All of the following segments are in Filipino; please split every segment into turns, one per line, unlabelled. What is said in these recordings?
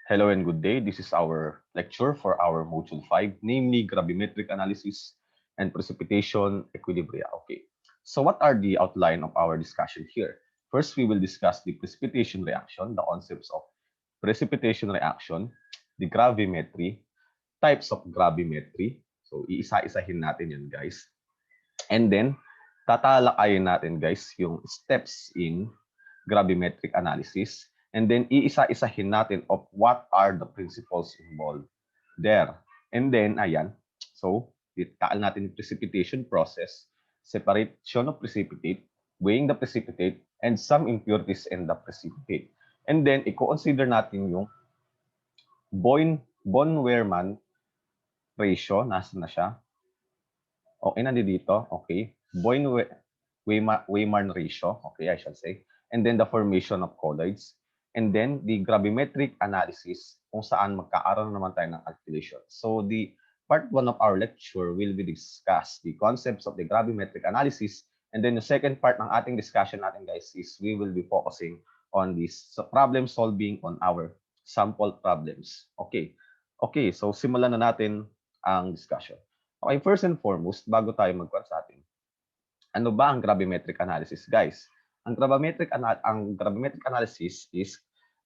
Hello and good day. This is our lecture for our Module 5, namely gravimetric analysis and precipitation equilibria. Okay, so what are the outline of our discussion here? First, we will discuss the precipitation reaction, the concepts of precipitation reaction, the gravimetry, types of gravimetry. So, iisa-isahin natin yan, guys. And then, tatalakayin natin, guys, yung steps in gravimetric analysis. And then, iisa-isahin natin of what are the principles involved there. And then, ayan. So, itakal natin yung precipitation process, separation of precipitate, weighing the precipitate, and some impurities in the precipitate. And then, i-consider natin yung Born-Wehrmann ratio. Nasaan na siya? Okay, nandito. Okay. Born-Wehrmann ratio. Okay, I shall say. And then the formation of colloids. And then the gravimetric analysis kung saan magkaaroon naman tayo ng calculation. So the part 1 of our lecture will be discuss the concepts of the gravimetric analysis. And then the second part ng ating discussion natin, guys, is we will be focusing on this problem solving on our sample problems. Okay. Okay, so simulan na natin ang discussion. Okay, first and foremost, bago tayo magkuhan sa atin, ano ba ang gravimetric analysis, guys? Ang gravimetric analysis is,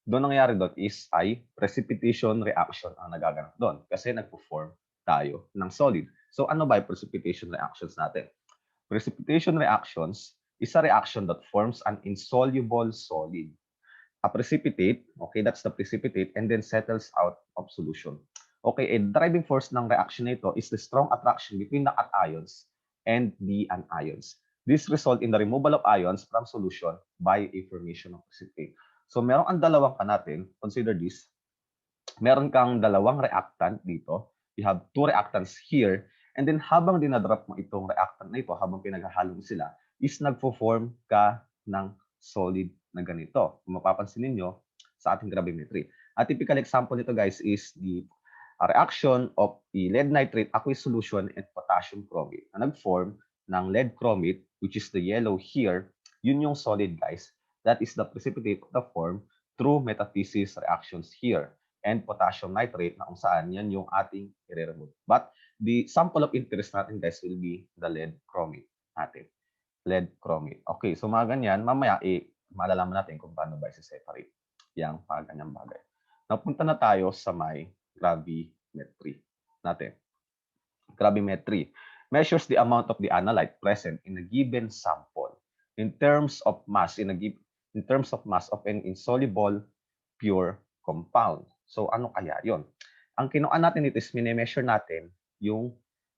doon nangyayari doon is ay precipitation reaction ang nagaganap doon kasi nagpo-form tayo ng solid. So ano ba yung precipitation reactions natin? Precipitation reactions is a reaction that forms an insoluble solid. A precipitate, okay, that's the precipitate, and then settles out of solution. Okay, a driving force ng reaction na ito is the strong attraction between the cations and the anions. This result in the removal of ions from solution by a formation of precipitate. So meron ang dalawang natin, consider this, meron kang dalawang reactant dito. You have two reactants here, and then habang dinadrop mo itong reactant na ito, habang pinaghahalo mo sila, is nagfo-form ka ng solid na ganito. Kung mapapansin ninyo sa ating gravimetry. A typical example nito, guys, is the reaction of the lead nitrate aqueous solution and potassium chromate na nag-form ng lead chromate, which is the yellow here. Yun yung solid, guys. That is the precipitate of the form through metathesis reactions here, and potassium nitrate na kung saan yan yung ating i-remove. But the sample of interest natin, guys, will be the lead chromate natin. Lead chromate. Okay, so mga ganyan, mamaya malalaman natin kung paano ba i-separate yung mga ganyang bagay. Napunta na tayo sa may gravimetry natin. Gravimetry measures the amount of the analyte present in a given sample in terms of mass of an insoluble pure compound. So ano kaya 'yon? Ang kinuha natin dito is mini-measure natin yung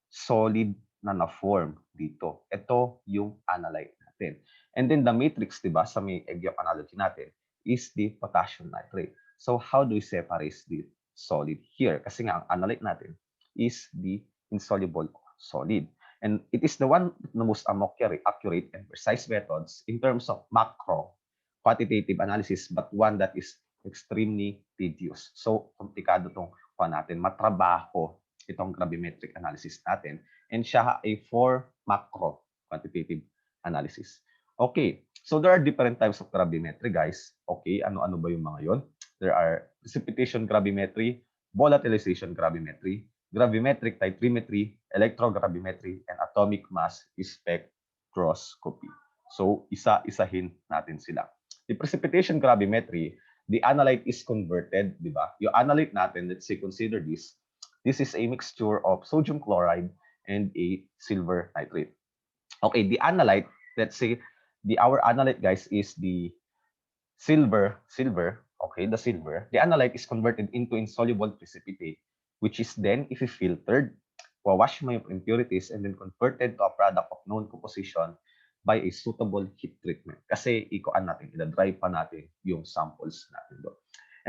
solid na na-form dito. Ito yung analyte natin. And then the matrix, 'di ba, sa may egg yolk analogy natin is the potassium nitrate. So how do we separate the solid here? Kasi nga ang analyte natin is the insoluble solid. And it is the one the most accurate and precise methods in terms of macro quantitative analysis, but one that is extremely tedious. So, komplikado itong natin. Matrabaho itong gravimetric analysis natin. And siya ay for macro quantitative analysis. Okay, so there are different types of gravimetry, guys. Okay, ano-ano ba yung mga yon? There are precipitation gravimetry, volatilization gravimetry, gravimetric titrimetry, electrogravimetry, and atomic mass spectroscopy. So, isa-isahin natin sila. The precipitation gravimetry, the analyte is converted, di ba? Yung analyte natin, let's say, consider this. This is a mixture of sodium chloride and a silver nitrate. Okay, the analyte, let's say, our analyte, guys, is the silver, okay, the silver. The analyte is converted into insoluble precipitate, which is then, if filtered, wawash mo yung impurities and then converted to a product of known composition by a suitable heat treatment. Kasi ikuan natin, ida-dry pa natin yung samples natin doon.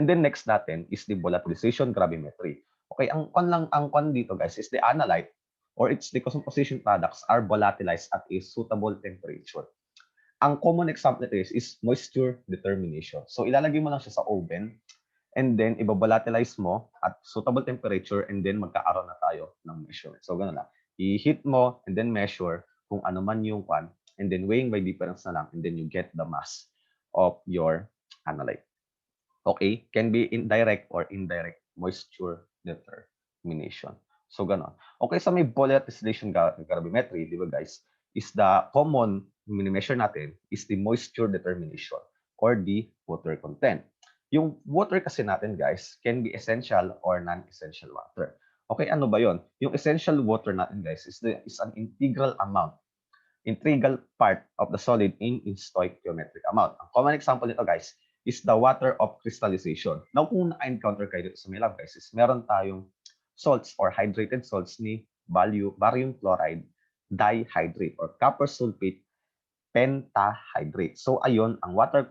And then next natin is the volatilization gravimetry. Okay, ang kwan dito, guys, is the analyte or its decomposition products are volatilized at a suitable temperature. Ang common example nito is moisture determination. So ilalagay mo lang siya sa oven and then ibabalatilize mo at suitable temperature and then magkaaroon na tayo ng measurement. So ganun lang. I-heat mo and then measure kung ano man yung kwan and then weighing by difference na lang and then you get the mass of your analyte. Okay? Can be indirect or indirect moisture determination. So, ganon. Okay, sa may volatilization gravimetry, di ba guys, is the common mini-measure natin is the moisture determination or the water content. Yung water kasi natin, guys, can be essential or non-essential water. Okay, ano ba yon? Yung essential water natin, guys, is an integral part of the solid in stoichiometric amount. Ang common example nito, guys, is the water of crystallization. Now, kung na-encounter kayo dito sa may lab, guys, is meron tayong salts or hydrated salts ni barium chloride dihydrate or copper sulfate pentahydrate. So, ayun, ang water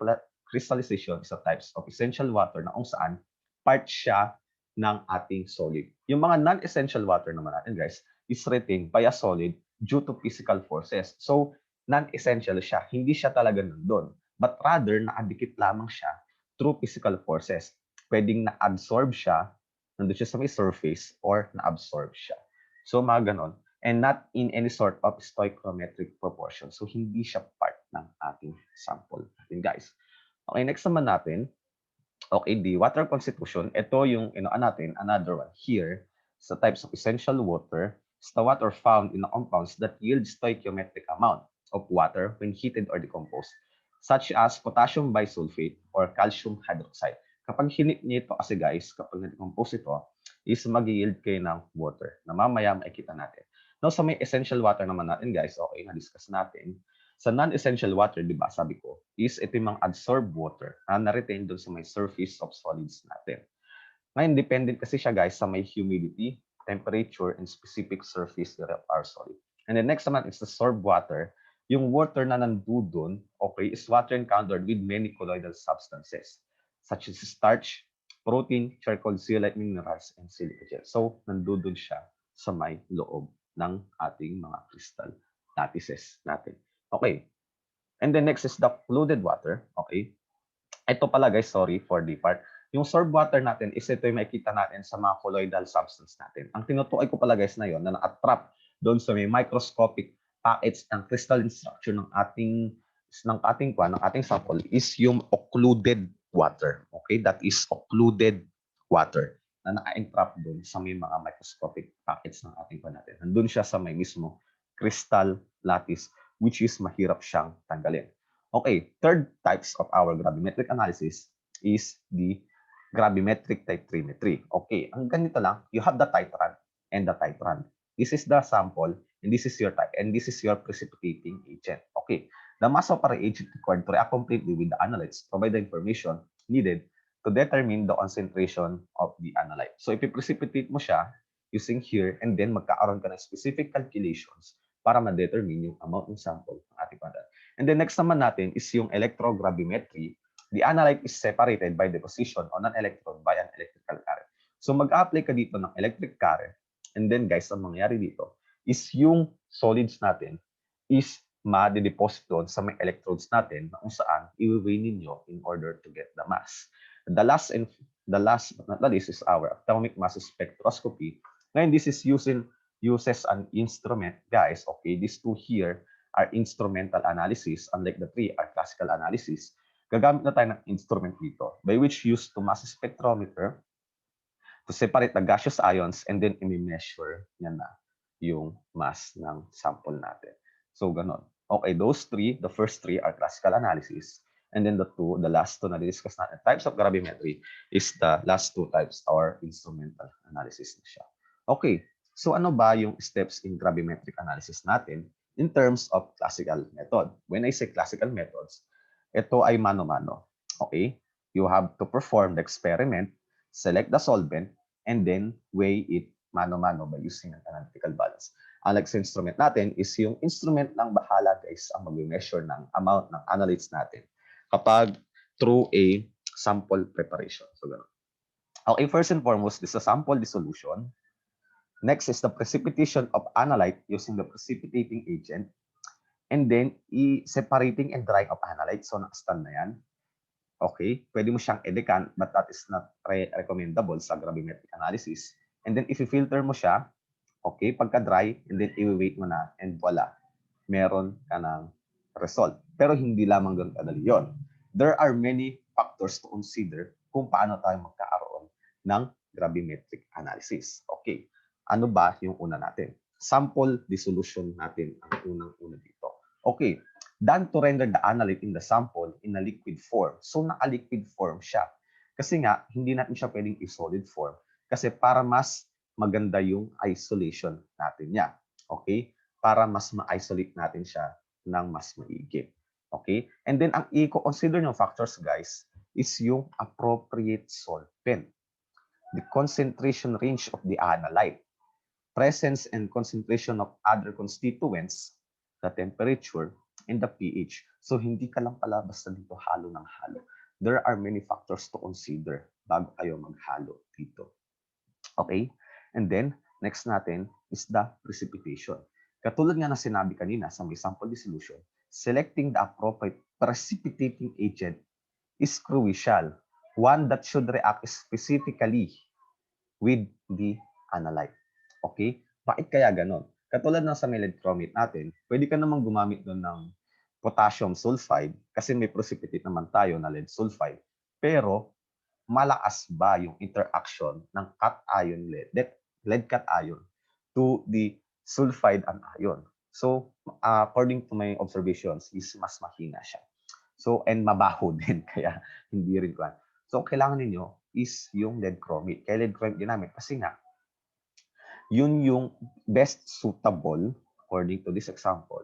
crystallization is a types of essential water na kung saan part siya ng ating solid. Yung mga non-essential water naman natin, guys, is retained by a solid due to physical forces. So, non-essential siya. Hindi siya talaga nandun. But rather, nakadikit lamang siya through physical forces. Pwedeng na-absorb siya, nandun siya sa may surface, or na-absorb siya. So, mga ganon. And not in any sort of stoichiometric proportion. So, hindi siya part ng ating sample natin, guys. Okay, next naman natin, okay, the water constitution. Ito yung natin, another one here, sa types of essential water, is the water found in the compounds that yield stoichiometric amount of water when heated or decomposed, such as potassium bisulfate or calcium hydroxide. Kapag hinit niyo ito kasi guys, kapag na-decompose ito, is mag-yield kayo ng water na mamaya makikita natin. Now, sa may essential water naman natin guys, okay, na-discuss natin. Sa non-essential water, di ba, sabi ko, is ito yung mga adsorbed water na na-retain doon sa may surface of solids natin. Ngayon, dependent kasi siya guys sa may humidity, temperature, and specific surface of our solid. And the next naman is the sorbed water. Yung water na nandun, okay, is water encountered with many colloidal substances, such as starch, protein, charcoal, zeolite minerals, and silica gel. So, nandun siya sa may loob ng ating mga crystal lattices natin. Okay. And then next is the fluid water. Okay. Ito pala guys, sorry for the part. Yung sorbed water natin is ito yung makikita natin sa mga colloidal substance natin. Ang tinutukoy ko pala guys na yon na na-attrap doon sa may microscopic packets ng crystalline structure ng ating sample is yung occluded water. Okay? That is occluded water na naka-entrap doon sa may mga microscopic packets ng ating natin. Nandun siya sa may mismo crystal lattice which is mahirap siyang tanggalin. Okay, third types of our gravimetric analysis is the gravimetric titrimetry. Okay, ang ganito lang, you have the titrant and the titrant. This is the sample and this is your type and this is your precipitating agent. Okay, the mass of our agent required to react completely with the analytes provide the information needed to determine the concentration of the analyte. So, if i-precipitate mo siya using here and then magkakaroon ka ng specific calculations para ma-determine yung amount ng sample ng ating panel. And then next naman natin is yung electrogravimetry. The analyte is separated by deposition on an electrode by an electrical current. So mag-apply ka dito ng electric current. And then guys, ang mangyayari dito is yung solids natin is ma-deposit doon sa may electrodes natin na kung saan i-weigh ninyo in order to get the mass. The last but not the least is our atomic mass spectroscopy. Ngayon, this is uses an instrument, guys. Okay, these two here are instrumental analysis, unlike the three are classical analysis. Gagamit na tayo ng instrument dito, by which used to mass spectrometer to separate the gaseous ions and then i-measure niya na yung mass ng sample natin. So, ganon. Okay, those three, the first three are classical analysis. And then the last two na discuss natin, types of gravimetry is the last two types or instrumental analysis na siya. Okay, so ano ba yung steps in gravimetric analysis natin in terms of classical method? When I say classical methods, ito ay mano-mano. Okay, you have to perform the experiment, select the solvent, and then weigh it mano-mano by using an analytical balance. Unlike sa instrument natin is yung instrument lang bahala guys ang mag-measure ng amount ng analytes natin kapag through a sample preparation. So, ganun. Okay, first and foremost, this is a sample dissolution. Next is the precipitation of analyte using the precipitating agent. And then, separating and drying of analyte. So, nakastand na yan. Okay, pwede mo siyang edecant, but that is not recommendable sa gravimetric analysis. And then, if i-filter mo siya, okay, pagka-dry, and then i-weight mo na, and voila, meron ka ng result. Pero hindi lamang doon kadali yun. There are many factors to consider kung paano tayo magkakaroon ng gravimetric analysis. Okay, ano ba yung una natin? Sample dissolution natin ang unang-una dito. Okay, done to render the analyte in the sample in a liquid form. So, naka-liquid form siya. Kasi nga, hindi natin siya pwedeng i-solid form. Kasi para mas maganda yung isolation natin niya. Okay? Para mas ma-isolate natin siya ng mas maigi. Okay? And then, ang i-consider ng factors, guys, is yung appropriate solvent, the concentration range of the analyte, presence and concentration of other constituents, the temperature, and the pH. So, hindi ka lang pala basta dito halo ng halo. There are many factors to consider bago kayo maghalo dito. Okay? And then, next natin is the precipitation. Katulad nga na sinabi kanina sa may sample dissolution, selecting the appropriate precipitating agent is crucial. One that should react specifically with the analyte. Okay? Bakit kaya ganon? Katulad ng sa lead chromate natin, pwede ka namang gumamit doon ng potassium sulfide kasi may precipitate naman tayo na lead sulfide. Pero malakas ba yung interaction ng cation lead cation to the sulfide anion? So, according to my observations, is mas mahina siya. So, and mabaho din, kaya hindi rin ko. So, kailangan ninyo is yung lead chromate. Kaya lead chromate ginamit kasi nga, yun yung best suitable, according to this example,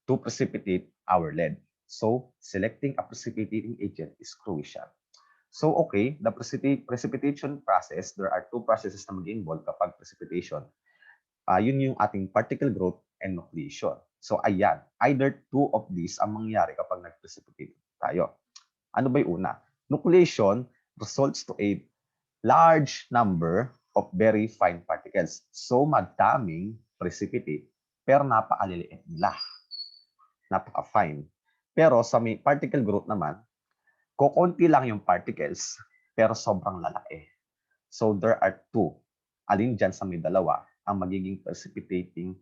to precipitate our lead. So, selecting a precipitating agent is crucial. So, okay, the precipitation process, there are two processes na mag-involve kapag precipitation. Yun yung ating particle growth and nucleation. So, ayan, either two of these ang mangyayari kapag nag-precipitate tayo. Ano ba yung una? Nucleation results to a large number of very fine particles. So, madaming precipitate, pero napakaliliit nila. Napaka-fine. Pero sa may particle growth naman, kukunti lang yung particles, pero sobrang lalaki. So, there are two. Alin dyan sa may dalawa ang magiging precipitating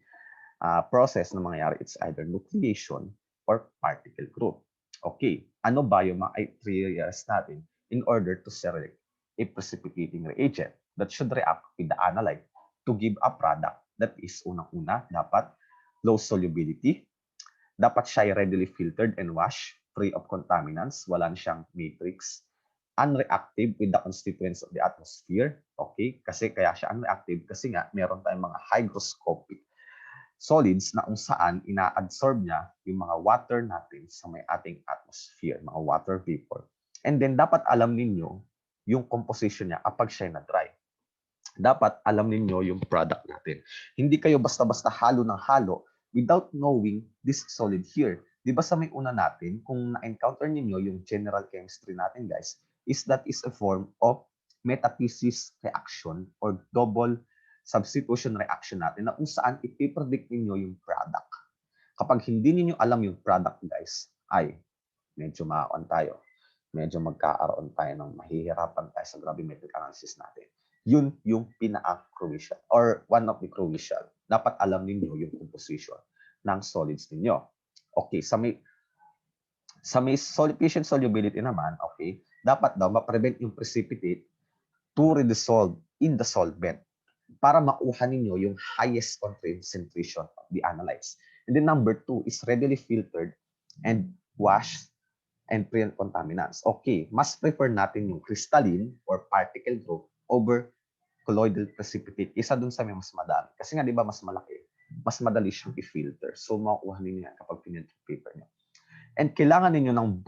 process na mangyayari? It's either nucleation or particle growth. Okay, ano ba yung mga trias natin in order to select a precipitating reagent that should react with the analyte to give a product that is unang-una, dapat low solubility, dapat siya readily filtered and washed, free of contaminants, wala siyang matrix, unreactive with the constituents of the atmosphere. Okay? Kasi kaya siya unreactive kasi nga meron tayong mga hygroscopic solids na kung saan ina-absorb niya yung mga water natin sa may ating atmosphere, mga water vapor. And then dapat alam ninyo yung composition niya kapag siya na-dry. Dapat alam ninyo yung product natin. Hindi kayo basta-basta halo ng halo without knowing this solid here. Di ba sa may una natin, kung na-encounter niyo yung general chemistry natin, guys, is that is a form of metathesis reaction or double substitution reaction natin na kung saan ipipredict niyo yung product. Kapag hindi niyo alam yung product, guys, ay medyo makakon tayo. Medyo magkakaroon tayo ng mahihirapan tayo sa gravimetric analysis natin. Yun yung pinaka-crucial or one of the crucial. Dapat alam niyo yung composition ng solids ninyo. Okay, sa may patient solubility naman, okay, dapat daw ma-prevent yung precipitate to redissolve in the solvent para makuha ninyo yung highest concentration of the analytes. And then number 2 is readily filtered and washed and free of contaminants. Okay, mas prefer natin yung crystalline or particle growth over colloidal precipitate. Isa dun sa may mas madami. Kasi nga, di ba, mas malaki. Mas madali siyang i-filter. So, makukuha ninyo yan kapag pinilter paper nyo. And kailangan ninyo ng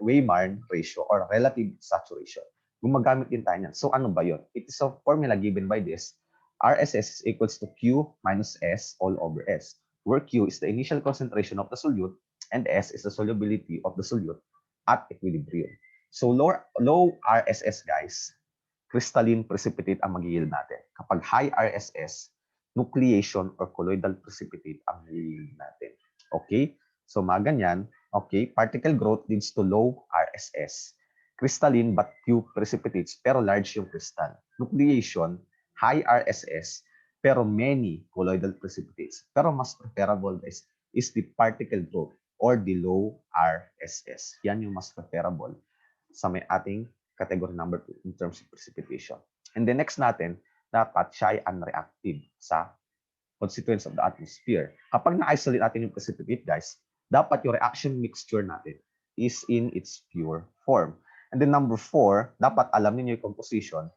Weymarn ratio or relative saturation. Gumagamit din tayo niyan. So, ano ba yun? It is a formula given by this. RSS is equals to Q minus S all over S, where Q is the initial concentration of the solute and S is the solubility of the solute at equilibrium. So, low RSS, guys, crystalline precipitate ang mag-yield natin. Kapag high RSS, nucleation or colloidal precipitate ang mag-yield natin. Okay? So, mga ganyan. Okay? Particle growth leads to low RSS. Crystalline but few precipitates pero large yung crystal. Nucleation, high RSS pero many colloidal precipitates. Pero mas preferable, guys, is the particle growth or the low RSS. Yan yung mas preferable sa may ating category number 2 in terms of precipitation. And then next natin, dapat siya ay unreactive sa constituents of the atmosphere. Kapag na-isolate natin yung precipitate, guys, dapat yung reaction mixture natin is in its pure form. And then number 4, dapat alam niyo yung composition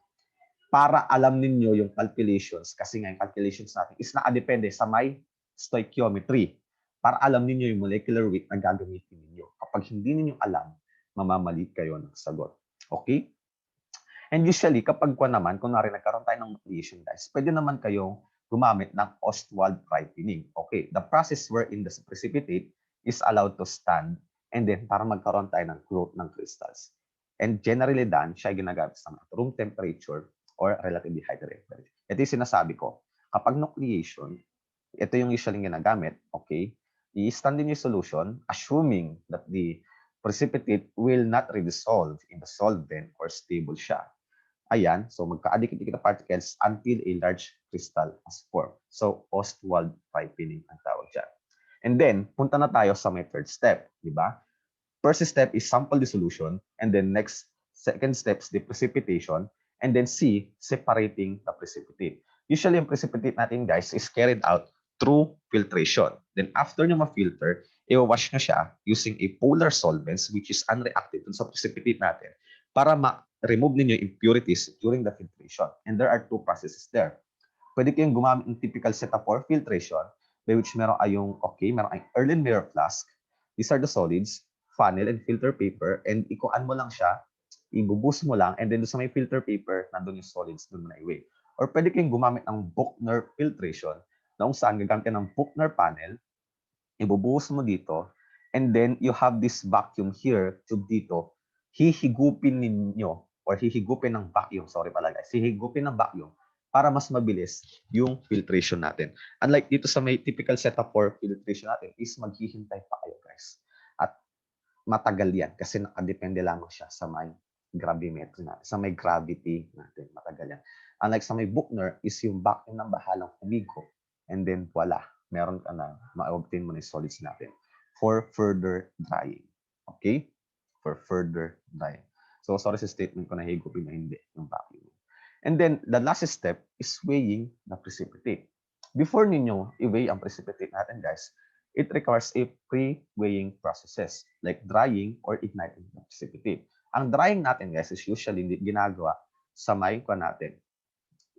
para alam ninyo yung calculations, kasi nga yung calculations natin is nakadepende sa may stoichiometry, para alam ninyo yung molecular weight na gagamitin ninyo. Kapag hindi ninyo alam, mamamali kayo ng sagot. Okay? And usually, kapag kunwari nagkaroon tayo ng nucleation, guys, pwede naman kayong gumamit ng Ostwald ripening. Okay, the process wherein the precipitate is allowed to stand and then para magkaroon tayo ng growth ng crystals. And generally done, siya ay ginagamit sa room temperature or relatively high temperature. Ito yung sinasabi ko. Kapag nucleation, ito yung usually ginagamit, okay, i-stand din yung solution, assuming that the precipitate will not redissolve in the solvent or stable siya. Ayan, so magka-adikit-dikit na particles until a large crystal has formed. So, Ostwald ripening ang tawag dyan. And then, punta na tayo sa may third step, di ba? First step is sample dissolution, and then second step is the precipitation, and then C, separating the precipitate. Usually, yung precipitate natin, guys, is carried out through filtration. Then, after nyo ma-filter, i-wash nyo siya using a polar solvents, which is unreactive dun sa precipitate natin, para ma-remove ninyo impurities during the filtration. And there are two processes there. Pwede kayong gumamit ng typical setup for filtration, by which meron kayong, meron kayong Erlenmeyer flask. These are the solids, funnel, and filter paper, and ikuan mo lang siya, ibubus mo lang, and then sa may filter paper, nandun yung solids, doon mo na i-weigh. Or pwede kayong gumamit ng Buchner filtration, na kung saan gagamit ng Buchner panel, ibubuhos mo dito, and then you have this vacuum here, tube dito, hihigupin ninyo, or hihigupin ng vacuum, hihigupin ng vacuum, para mas mabilis yung filtration natin. Unlike dito sa may typical setup for filtration natin, is maghihintay pa kayo, guys. At matagal yan, kasi nakadepende lamang siya sa may gravimetry natin, sa may gravity natin, matagal yan. Unlike sa may Buchner, is yung vacuum ng bahalang humigop, and then voila, meron ka na, ma-obtain mo na yung solids natin for further drying. Okay? For further drying. So, sorry sa statement ko na higupin na hindi yung vacuum. And then, the last step is weighing the precipitate. Before ninyo i-weigh ang precipitate natin, guys, it requires a pre-weighing processes like drying or igniting the precipitate. Ang drying natin, guys, is usually ginagawa sa may natin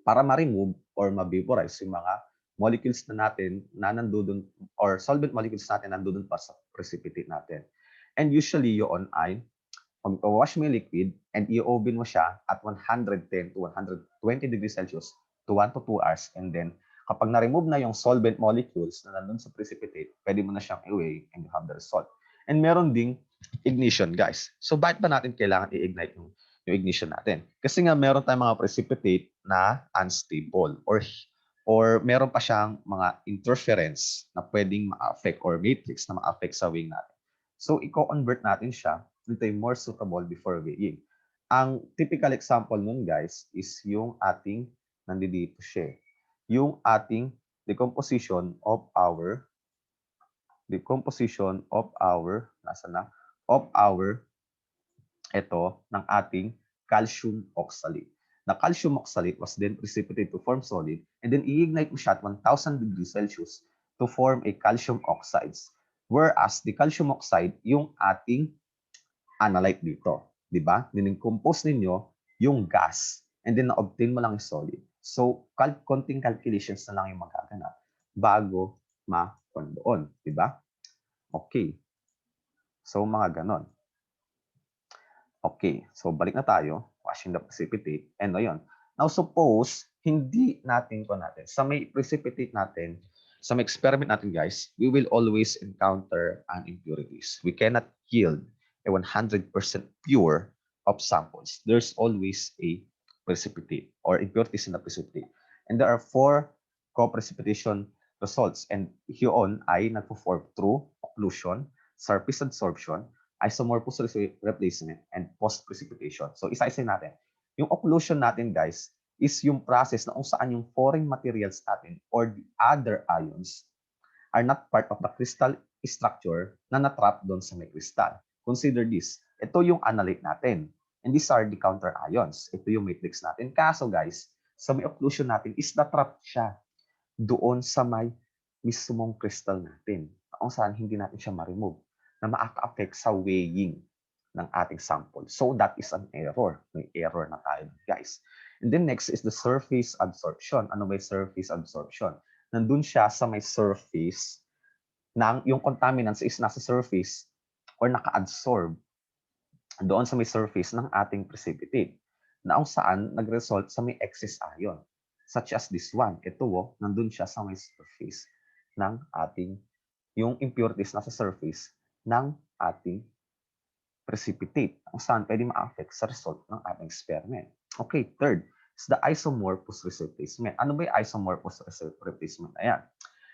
para ma-remove or ma-vaporize yung mga molecules na natin na nandoon or solvent molecules natin nandoon pa sa precipitate natin. And usually yun ay mag-wash mo yung liquid and i-oven mo siya at 110 to 120 degrees Celsius to 1 to 2 hours. And then kapag na-remove na yung solvent molecules na nandoon sa precipitate, pwede mo na siyang i-weigh and you have the result. And meron ding ignition, guys. So bakit ba natin kailangan i-ignite yung ignition natin? Kasi nga meron tayong mga precipitate na unstable or meron pa siyang mga interference na pwedeng ma-affect or matrix na ma-affect sa weighing natin. So, i-convert natin siya into a more suitable before weighing. Ang typical example nun, guys, is yung ating, nandito siya, yung ating decomposition of our, ng ating calcium oxalate. The calcium oxalate was then precipitated to form solid and then i-ignite mo siya at 1,000 degrees Celsius to form a calcium oxides. Whereas the calcium oxide, yung ating analyte dito. Di ba? Compose ninyo yung gas and then na-obtain mo lang yung solid. So, konting calculations na lang yung magaganap bago ma-con doon. Di ba? Okay. So, mga ganon. Okay, so balik na tayo, washing the precipitate, and ayun. Now suppose, hindi natin sa may precipitate natin, sa may experiment natin guys, we will always encounter an impurities. We cannot yield a 100% pure of samples. There's always a precipitate or impurities in the precipitate. And there are 4 co-precipitation results. And yun ay nagpo-form through occlusion, surface adsorption, isomorphous replacement, and post-precipitation. So, isa-isa natin. Yung occlusion natin, guys, is yung process na kung saan yung foreign materials natin or the other ions are not part of the crystal structure na natrap doon sa may crystal. Consider this. Ito yung analyte natin. And these are the counter ions. Ito yung matrix natin. Kaso guys, sa may occlusion natin is na-trap siya doon sa may mismong crystal natin. Kung saan hindi natin siya ma-remove na makaka-affect sa weighing ng ating sample. So that is an error. May error na tayo, guys. And then next is the surface absorption. Ano ba yung surface absorption? Nandun siya sa may surface ng yung contaminants is nasa surface or naka-absorb doon sa may surface ng ating precipitate na kung saan nag-result sa may excess ion such as this one. Ito nandun siya sa may surface ng ating yung impurities nasa surface ng ating precipitate kung saan pwede ma-affect sa result ng ating experiment. Okay, third is the isomorphous replacement. Ano ba yung isomorphous replacement? Ayan.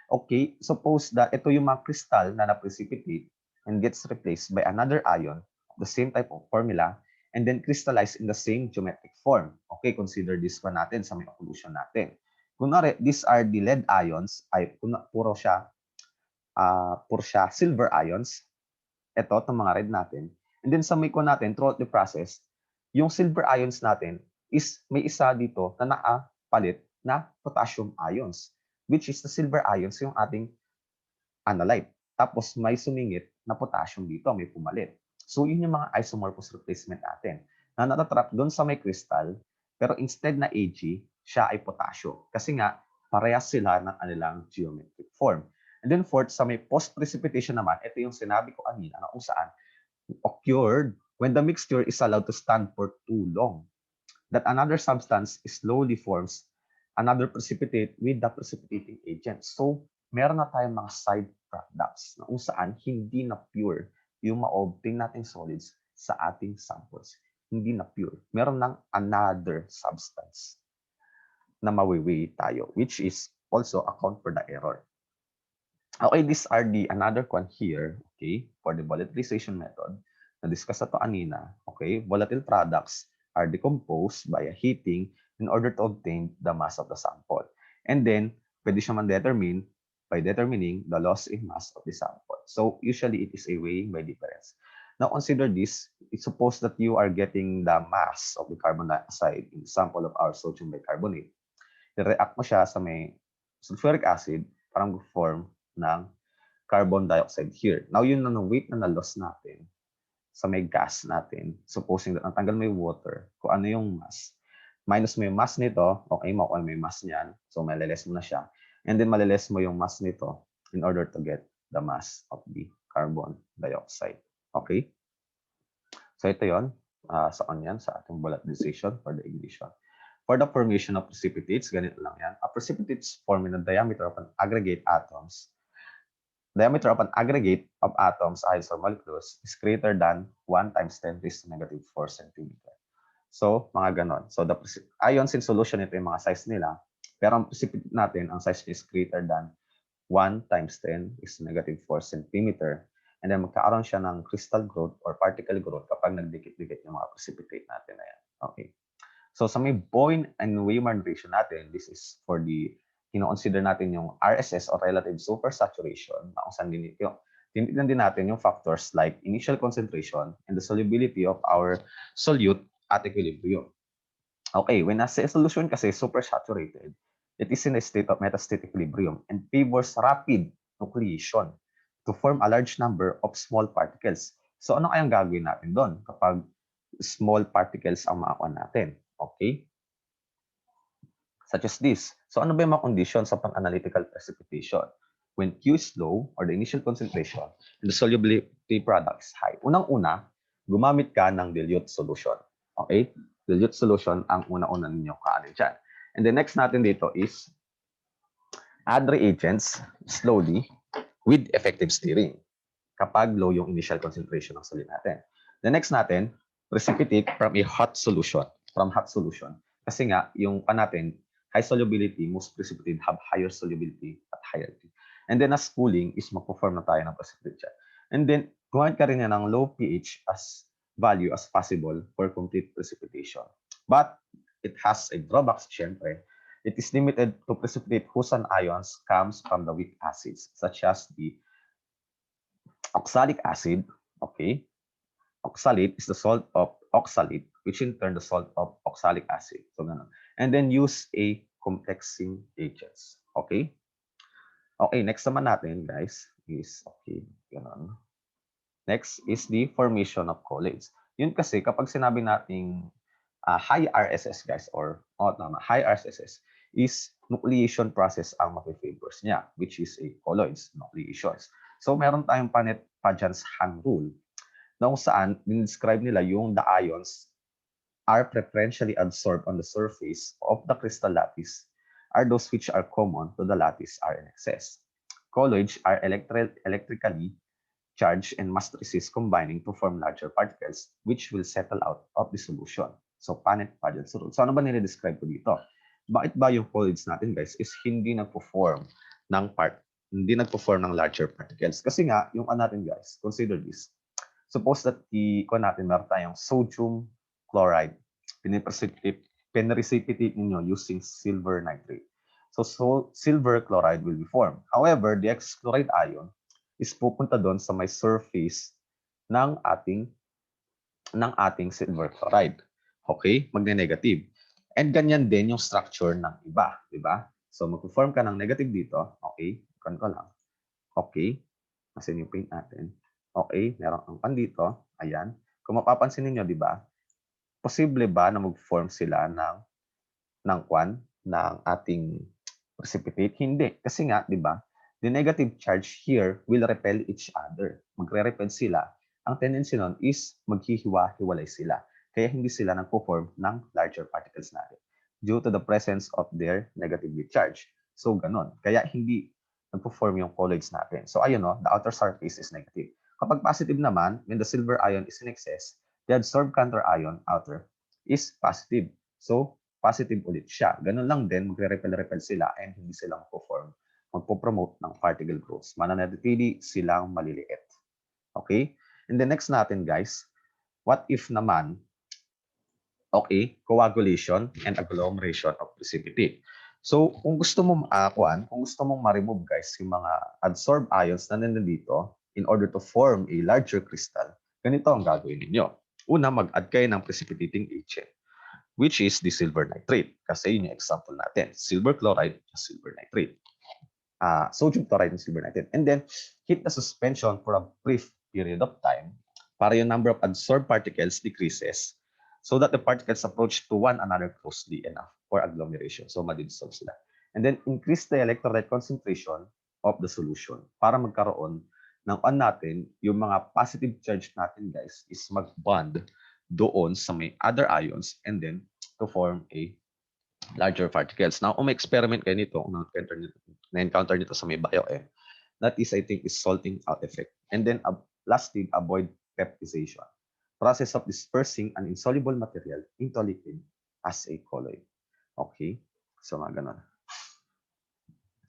Okay, suppose that ito yung mga crystal na na-precipitate and gets replaced by another ion of the same type of formula and then crystallize in the same geometric form. Okay, consider this one natin sa may occlusion natin. Kunwari, these are the lead ions, ay puro siya silver ions. Ito, itong mga red natin. And then sa may natin, throughout the process, yung silver ions natin is may isa dito na nakapalit na potassium ions, which is the silver ions yung ating analyte. Tapos may sumingit na potassium dito, may pumalit. So yun yung mga isomorphous replacement natin na natatrap doon sa may crystal, pero instead na Ag, siya ay potassium. Kasi nga, parehas sila ng kanilang geometric form. And then fourth, sa may post-precipitation naman, ito yung sinabi ko kanina na kung saan occurred when the mixture is allowed to stand for too long. That another substance slowly forms another precipitate with the precipitating agent. So, meron na tayong mga side products na kung saan hindi na pure yung ma-obtain nating solids sa ating samples. Hindi na pure. Meron ng another substance na mawiwi tayo, which is also account for the error. Okay, these are the another one here, okay, for the volatilization method. Na-discuss na to kanina, okay? Volatile products are decomposed by heating in order to obtain the mass of the sample. And then, pwede siya man-determine by determining the loss in mass of the sample. So, usually it is a weighing by difference. Now, consider this. It's supposed that you are getting the mass of the carbon dioxide in the sample of our sodium bicarbonate. I-react mo siya sa may sulfuric acid, parang form ng carbon dioxide here. Now, yun na weight na na-loss natin sa may gas natin. Supposing that natanggal mo yung water, kung ano yung mass. Minus mo yung mass nito, okay, makuha mo yung mass niyan. So, maliles mo na siya. And then, maliles mo yung mass nito in order to get the mass of the carbon dioxide. Okay? So, ito yun. Sa yan, sa ating volatilization for the ignition. For the formation of precipitates, ganito lang yan. A precipitate is formed in the diameter of an aggregate atoms. Diameter of an aggregate of atoms, ions, or molecules is greater than 1 times 10 raised to negative 4 centimeter. So, mga ganon. So, the ions in solution, ito yung mga size nila. Pero ang precipitate natin, ang size is greater than 1 times 10 is negative 4 centimeter. And then, magkakaroon siya ng crystal growth or particle growth kapag nagdikit-dikit yung mga precipitate natin na yan. Okay. So, sa may Boyne and Weyman ratio natin, this is for the kino-consider natin yung RSS or relative supersaturation na kung saan tinitignan din natin yung factors like initial concentration and the solubility of our solute at equilibrium. Okay, when nasa solution kasi supersaturated, it is in a state of metastate equilibrium and favors rapid nucleation to form a large number of small particles. So ano kayang gagawin natin doon kapag small particles ang makakuha natin? Okay? Such as this. So ano ba yung mga conditions of an analytical precipitation? When Q is low or the initial concentration and the solubility product is high. Unang-una, gumamit ka ng dilute solution. Okay? Dilute solution ang una-una ninyo kaanin dyan. And the next natin dito is add reagents slowly with effective stirring kapag low yung initial concentration ng solid natin. The next natin, precipitate from a hot solution. From hot solution. Kasi nga, yung natin, high solubility, most precipitate have higher solubility at higher T. And then as cooling is magpo-form na tayo ng precipitate siya. And then, gumamit ka rin yan ng low pH as value as possible for complete precipitation. But it has a drawback, syempre. It is limited to precipitate whose ions comes from the weak acids, such as the oxalic acid, okay, Oxalate is the salt of oxalate, which in turn the salt of oxalic acid. So, ganun. And then use a complexing agents. Okay? Okay, next naman natin, guys, is, okay, ganun. Next is the formation of colloids. Yun kasi, kapag sinabi nating high RSS, guys, or high RSS is nucleation process ang mafe-favors niya, which is a colloids, nucleations. So, meron tayong Paget-Paget's hand rule na kung saan describe nila yung the ions are preferentially absorbed on the surface of the crystal lattice are those which are common to the lattice are in excess. Colloids are electrically charged and must resist combining to form larger particles which will settle out of the solution. So, Paget-Paget's rule. So, ano ba nire-describe ko dito? Bakit ba yung colloids natin, guys, is hindi hindi nagpo-form ng larger particles? Kasi nga, yung natin, guys, consider this. Suppose that natin, meron tayong sodium chloride. Pinrecipitate ninyo using silver nitrate. So, silver chloride will be formed. However, the X-chloride ion is pupunta doon sa may surface ng ating silver chloride. Okay? Magne-negative. And ganyan din yung structure ng iba, di ba? So, mag-form ka ng negative dito. Okay? Kan ko lang. Okay? Kasi yung paint natin. Okay, meron ang pan dito. Ayan. Kung mapapansin niyo, di ba? Posible ba na mag-form sila ng ating precipitate? Hindi. Kasi nga, di ba? The negative charge here will repel each other. Magre-repel sila. Ang tendency nun is maghihiwa-hiwalay sila. Kaya hindi sila nagpo-form ng larger particles natin due to the presence of their negatively charged. So, ganun. Kaya hindi nagpo-form yung colloids natin. So, ayun, no? The outer surface is negative. Kapag positive naman, when the silver ion is in excess, the adsorbed counter ion outer is positive. So, positive ulit siya. Ganun lang din, magre-repel-repel sila and hindi silang magpo-promote ng particle growth. Mananatili silang maliliit. Okay? And the next natin, guys, what if naman, okay, coagulation and agglomeration of precipitate. So, kung gusto mo kung gusto mong ma-remove, guys, yung mga adsorbed ions na nandito in order to form a larger crystal, ganito ang gagawin ninyo. Una, mag-add kayo ng precipitating agent, which is the silver nitrate. Kasi yun yung example natin. Silver chloride, silver nitrate. Sodium chloride and silver nitrate. And then, heat the suspension for a brief period of time para yung number of adsorbed particles decreases so that the particles approach to one another closely enough for agglomeration. So, madidissolve sila. And then, increase the electrolyte concentration of the solution para magkaroon ng natin, yung mga positive charge natin, guys, is mag-bond doon sa may other ions and then to form a larger particles. Now, kung may experiment kayo nito, kung na-encounter nito sa may bio, that is, I think, is salting out effect. And then, lastly, avoid peptization. Process of dispersing an insoluble material into liquid as a colloid. Okay? So, mga ganun.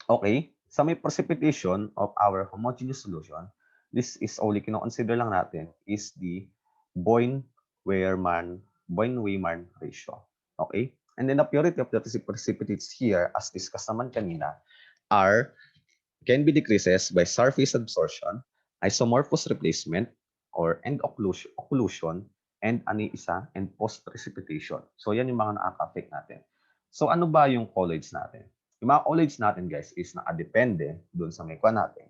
Okay? Sa may precipitation of our homogeneous solution, this is only kino-consider lang natin is the Boyne-Weiermann ratio. Okay? And then the purity of the precipitates here, as discussed naman kanina, can be decreases by surface absorption, isomorphous replacement, and occlusion, and and post-precipitation. So, yan yung mga nakaka-affect natin. So, ano ba yung colloids natin? Yung mga colloids natin, guys, is nakadepende dun sa may natin.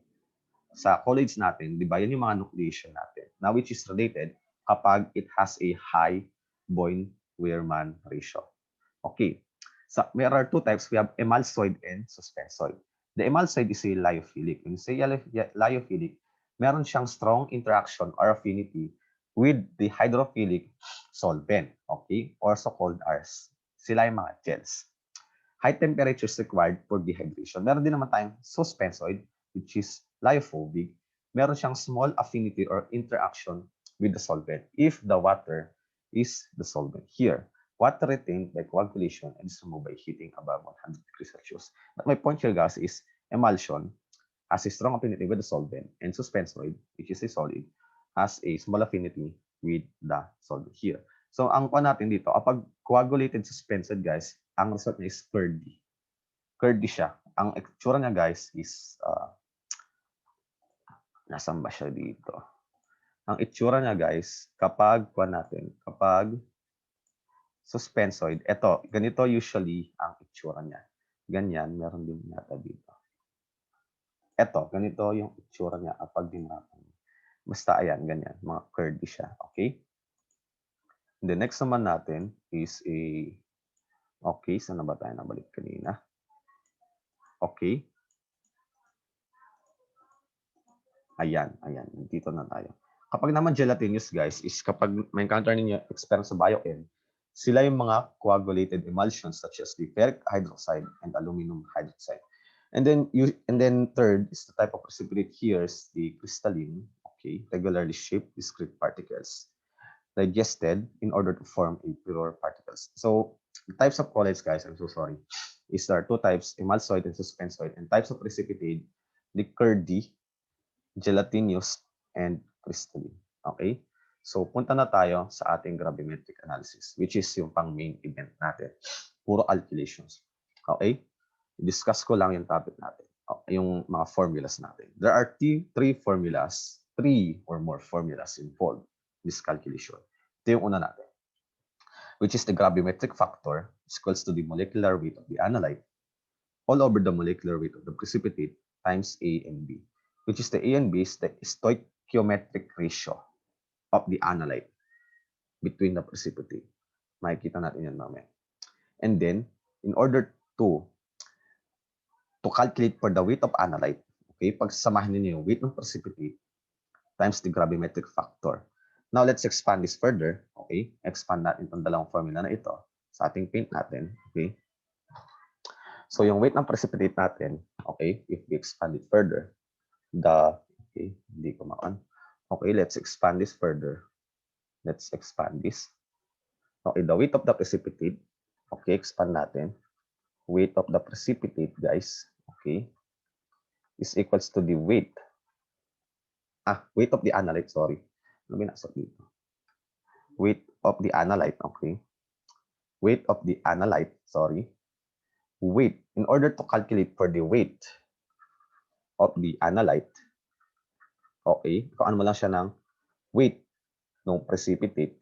Sa colloids natin, di ba, yan yung mga nucleation natin, na which is related kapag it has a high Boyne-Weiermann ratio. Okay. So, there are two types. We have emulsoid and suspensoid. The emulsoid is a lyophilic. When you say lyophilic, meron siyang strong interaction or affinity with the hydrophilic solvent, okay? Also called as sila yung mga gels. High temperatures required for dehydration. Meron din naman tayong suspensoid, which is lyophobic. Meron siyang small affinity or interaction with the solvent if the water is the solvent here. Water retained by coagulation and is removed by heating above 100 degrees Celsius. But my point here, guys, is emulsion has a strong affinity with the solvent, and suspensoid, which is a solid, has a small affinity with the solvent here. So, ang natin dito, kapag coagulated suspensoid, guys, ang result niya is curdy. Curdy siya. Ang itsura niya, guys, is, nasan ba siya dito? Ang itsura niya guys, kapag suspensoid, ito, ganito usually ang itsura niya. Ganyan, meron din yata dito. Ito, ganito yung itsura niya kapag dinrapan. Basta ayan, ganyan, mga curvy siya, okay? The next naman natin is okay, saan na ba tayo nabalik kanina? Okay. Ayan, dito na tayo. Kapag naman gelatinous guys, is kapag may encounter ninyo experience sa BioChem, sila yung mga coagulated emulsions such as the ferric hydroxide and aluminum hydroxide. And then third is the type of precipitate here is the crystalline, okay, regularly shaped discrete particles digested in order to form a pure particles. So the types of colloids, guys, I'm so sorry, is there are two types, emulsoid and suspensoid, and types of precipitate, the curdy, gelatinous, and crystalline. Okay? So punta na tayo sa ating gravimetric analysis, which is yung pang main event natin. Puro calculations. Okay? Discuss ko lang yung topic natin, yung mga formulas natin. There are three formulas, three or more formulas involved in this calculation. Ito yung una natin, which is the gravimetric factor is equals to the molecular weight of the analyte all over the molecular weight of the precipitate times A and B, which is the A and B is the stoichiometric ratio of the analyte between the precipitate. Makikita natin yan mamaya. And then, in order to calculate for the weight of analyte, okay, pagsasamahin niyo yung weight ng precipitate times the gravimetric factor. Now, let's expand this further. Okay, expand natin itong dalawang formula na ito sa ating paint natin. Okay, so yung weight ng precipitate natin, okay, if we expand it further, okay, hindi ko maan. Okay, let's expand this further. Let's expand this. Okay, the weight of the precipitate, okay, expand natin. Weight of the precipitate, guys, okay, is equals to the weight. Weight of the analyte, sorry. Ano binasa dito? Weight of the analyte, okay. Weight of the analyte, sorry. Weight, in order to calculate for the weight of the analyte, okay, kuhaan mo lang siya ng weight ng precipitate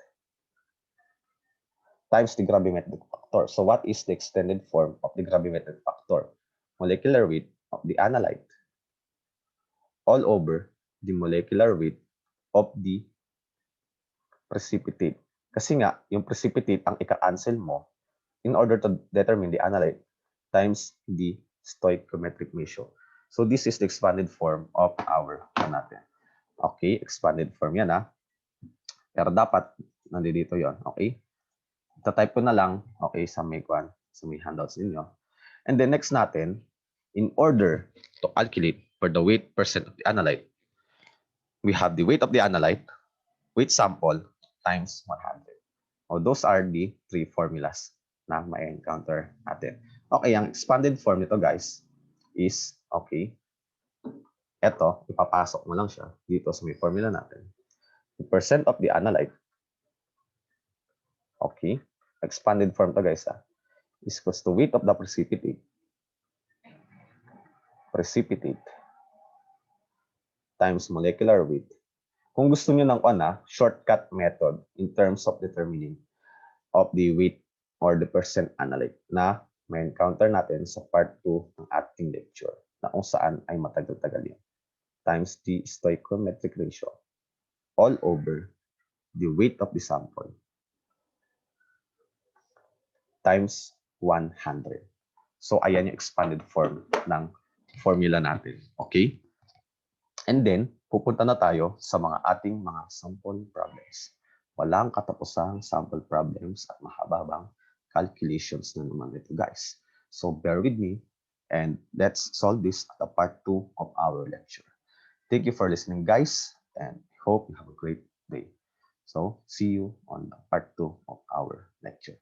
times the gravimetric factor. So what is the extended form of the gravimetric factor? Molecular weight of the analyte all over the molecular weight of the precipitate. Kasi nga, yung precipitate ang ika-cancel mo in order to determine the analyte times the stoichiometric ratio. So this is the expanded form of our natin. Okay, expanded form yan Pero dapat nandito yon, okay? Ita-type ko na lang, okay, sa may handouts ninyo. And then next natin, in order to calculate for the weight percent of the analyte, we have the weight of the analyte, weight sample, times 100. Those are the three formulas na may encounter natin. Okay, ang expanded form nito guys is, okay, eto, ipapasok mo lang siya dito sa may formula natin. The percent of the analyte, okay, expanded form to guys is equals to weight of the precipitate times molecular weight. Kung gusto niyo ng shortcut method in terms of determining of the weight or the percent analyte na may encounter natin sa part 2 ng ating lecture na kung saan ay matagal-tagal yan. Times the stoichiometric ratio all over the weight of the sample times 100. So, ayan yung expanded form ng formula natin. Okay? And then, pupunta na tayo sa mga ating mga sample problems. Walang katapusang sample problems at mahababang calculations na naman ito, guys. So, bear with me and let's solve this at the part 2 of our lecture. Thank you for listening, guys, and hope you have a great day. So, see you on the part 2 of our lecture.